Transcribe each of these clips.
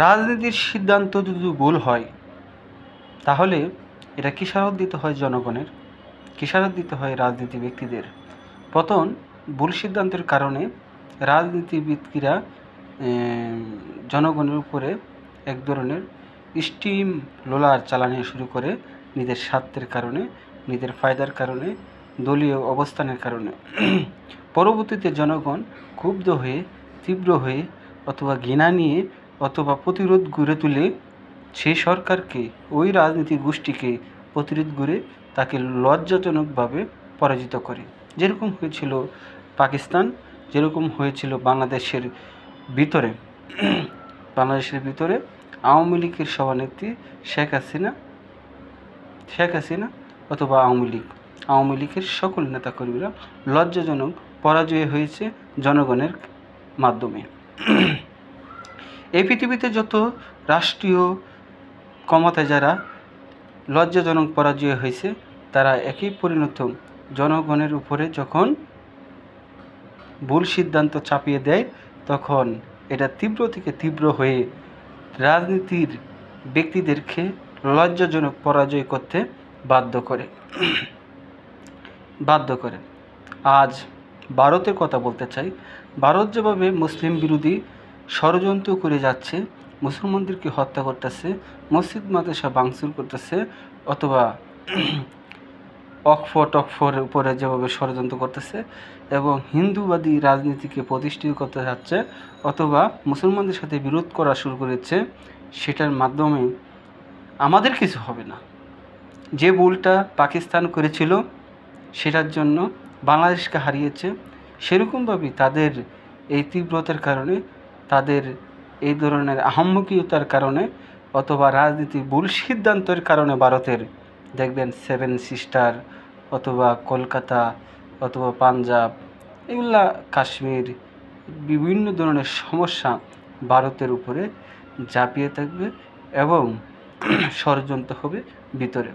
রাজনীতির সিদ্ধান্ত যদি ভুল হয় তাহলে এটা কিসারত দিতে হয় জনগণের, কিসারত দিতে হয় রাজনীতি ব্যক্তিদের। প্রথম ভুল সিদ্ধান্তের কারণে রাজনীতিবিদরা জনগণের উপরে এক ধরনের স্টিম রোলার চালানো শুরু করে নিজের স্বার্থের কারণে, নিজের ফায়দার কারণে, দলীয় অবস্থানের কারণে। পরবর্তীতে জনগণ ক্ষুব্ধ হয়ে, তীব্র হয়ে অথবা ঘৃণা নিয়ে অথবা প্রতিরোধ গড়ে তুলে সেই সরকারকে, ওই রাজনীতি গোষ্ঠীকে প্রতিরোধ গড়ে তাকে লজ্জাজনকভাবে পরাজিত করে। যেরকম হয়েছিল পাকিস্তান, যেরকম হয়েছিল বাংলাদেশের ভিতরে আওয়ামী লীগের সভানেত্রী শেখ হাসিনা অথবা আওয়ামী লীগের সকল নেতাকর্মীরা লজ্জাজনক পরাজয় হয়েছে জনগণের মাধ্যমে। এই পৃথিবীতে যত রাষ্ট্রীয় ক্ষমতায় যারা লজ্জাজনক পরাজয় হয়েছে তারা একই পরিণত জনগণের উপরে যখন ভুল সিদ্ধান্ত চাপিয়ে দেয় তখন এটা তীব্র থেকে তীব্র হয়ে রাজনীতির ব্যক্তিদেরকে লজ্জাজনক পরাজয় করতে বাধ্য করে। আজ ভারতের কথা বলতে চাই। ভারত যেভাবে মুসলিম বিরোধী ষড়যন্ত্র করে যাচ্ছে, মুসলমানদেরকে হত্যা করতেছে, মসজিদ মাদ্রাসা ভাঙচুর করতেছে, অথবা টকফোর উপরে যেভাবে ষড়যন্ত্র করতেছে এবং হিন্দুবাদী রাজনীতিকে প্রতিষ্ঠিত করতে যাচ্ছে অথবা মুসলমানদের সাথে বিরোধ করা শুরু করেছে, সেটার মাধ্যমে আমাদের কিছু হবে না। যে ভুলটা পাকিস্তান করেছিল সেটার জন্য বাংলাদেশকে হারিয়েছে, সেরকমভাবেই তাদের এই তীব্রতার কারণে, তাদের এই ধরনের আহম্মকীয়তার কারণে অথবা রাজনীতির ভুল সিদ্ধান্তের কারণে ভারতের দেখবেন 7 সিস্টার অথবা কলকাতা অথবা পাঞ্জাব, এগুলা কাশ্মীর, বিভিন্ন ধরনের সমস্যা ভারতের উপরে ঝাঁপিয়ে থাকবে এবং ষড়যন্ত্র হবে ভিতরে।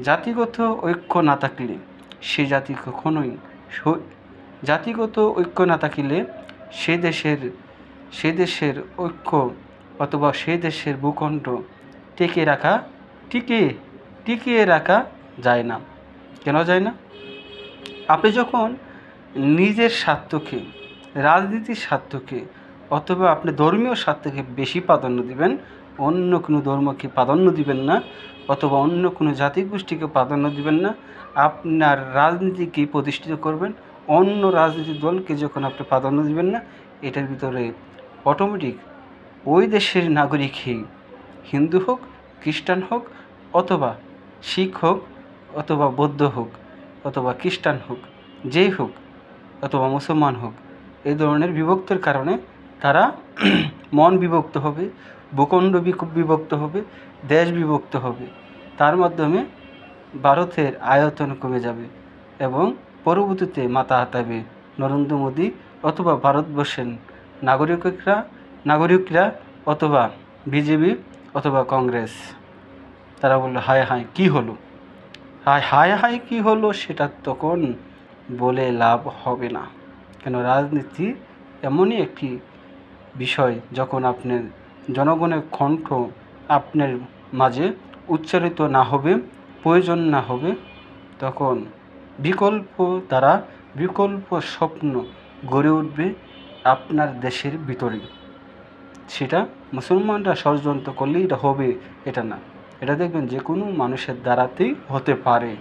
জাতিগত ঐক্য না থাকলে সে জাতি কখনোই জাতিগত ঐক্য না থাকলে সে দেশের ঐক্য অথবা সে দেশের ভূখণ্ড টিকিয়ে রাখা যায় না। কেন যায় না? আপনি যখন নিজের স্বার্থকে, রাজনীতির স্বার্থকে অথবা আপনি ধর্মীয় স্বার্থকে বেশি প্রাধান্য দিবেন, অন্য কোনো ধর্মকে প্রাধান্য দিবেন না অথবা অন্য কোনো জাতিগোষ্ঠীকে প্রাধান্য দিবেন না, আপনার রাজনীতিকে প্রতিষ্ঠিত করবেন, অন্য রাজনৈতিক দলকে যখন আপনি প্রাধান্য দিবেন না, এটার ভিতরে অটোমেটিক ওই দেশের নাগরিকই হিন্দু হোক, খ্রিস্টান হোক অথবা শিখ হোক অথবা বৌদ্ধ হোক অথবা খ্রিস্টান হোক, যেই হোক অথবা মুসলমান হোক, এই ধরনের বিভক্তের কারণে তারা মন বিভক্ত হবে, ভূখণ্ড বিভক্ত হবে, দেশ বিভক্ত হবে। তার মাধ্যমে ভারতের আয়তন কমে যাবে এবং পরবর্তীতে মাথা হাতাবে নরেন্দ্র মোদী অথবা ভারতবর্ষের নাগরিকরা অথবা বিজেপি অথবা কংগ্রেস। তারা বলল হায় কী হলো, সেটা তখন বলে লাভ হবে না। কেন? রাজনীতি এমনই একটি বিষয়, যখন আপনার জনগণের কণ্ঠ আপনার মাঝে উচ্চারিত না হবে, প্রয়োজন না হবে, তখন বিকল্প স্বপ্ন গড়ে উঠবে আপনার দেশের ভিতরে। সেটা মুসলমানরা ষড়যন্ত্র করলেই এটা হবে এটা না, এটা দেখবেন যে কোনো মানুষের দ্বারাতেই হতে পারে।